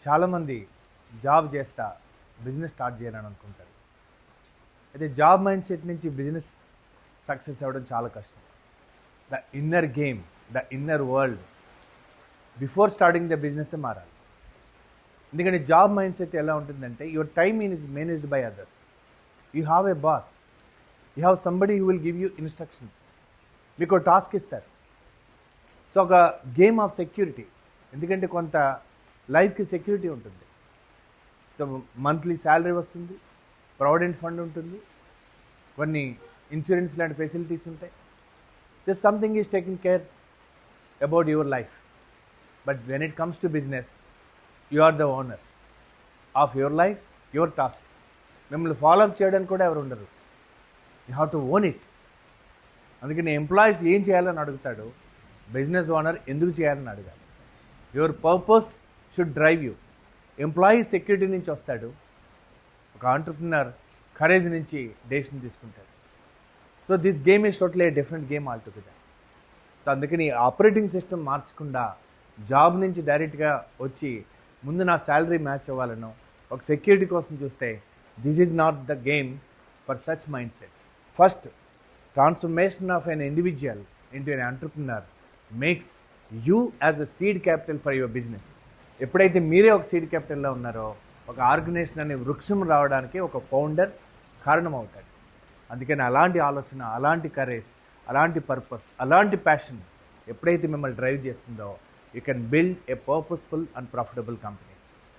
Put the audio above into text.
చాలామంది జాబ్ చేస్తా business start చేయాలని అనుకుంటారు. అయితే జాబ్ మైండ్ సెట్ నుంచి బిజినెస్ సక్సెస్ అవ్వడం చాలా కష్టం. The inner game, the inner world before starting the business మారాలి. ఎందుకంటే జాబ్ మైండ్ సెట్ ఎలా ఉంటుందంటే your time is managed by others. You have a boss, you have somebody who will give you instructions. మీకు task ఇస్తారు. So ఒక game of security, ఎందుకంటే కొంత లైఫ్కి సెక్యూరిటీ ఉంటుంది. సో మంత్లీ శాలరీ వస్తుంది, ప్రావిడెంట్ ఫండ్ ఉంటుంది, కొన్ని ఇన్సూరెన్స్ లాంటి ఫెసిలిటీస్ ఉంటాయి. This something is taking care about your life. But when it comes to business, you are the owner of your life, your task. మిమ్మల్ని follow up చేయడానికి కూడా ఎవరు ఉండరు. You have to own it. అందుకని employees ఏం చేయాలని అడుగుతాడు, బిజినెస్ ఓనర్ ఎందుకు చేయాలని అడగాలి. Your purpose should drive you. Employee security నుంచి వస్తాడు, ఒక ఆంటర్ప్రినర్ కరేజ్ నుంచి డెసిషన్ తీసుకుంటాడు. So this game is totally a different game altogether. So అందుకని ఆపరేటింగ్ సిస్టమ్ మార్చకుండా జాబ్ నుంచి డైరెక్ట్గా వచ్చి ముందు నా శాలరీ మ్యాచ్ అవ్వాలనో ఒక సెక్యూరిటీ కోసం చూస్తే this is not the game for such mindsets. First transformation of an individual into an entrepreneur makes you as a seed capital for your business. ఎప్పుడైతే మీరే ఒక సీడ్ క్యాపిటల్లో ఉన్నారో ఒక ఆర్గనైజేషన్ అనే వృక్షం రావడానికి ఒక ఫౌండర్ కారణం అవుతాడు. అందుకని అలాంటి ఆలోచన, అలాంటి కరేజ్, అలాంటి పర్పస్, అలాంటి ప్యాషన్ ఎప్పుడైతే మిమ్మల్ని డ్రైవ్ చేస్తుందో you can build a purposeful and profitable company.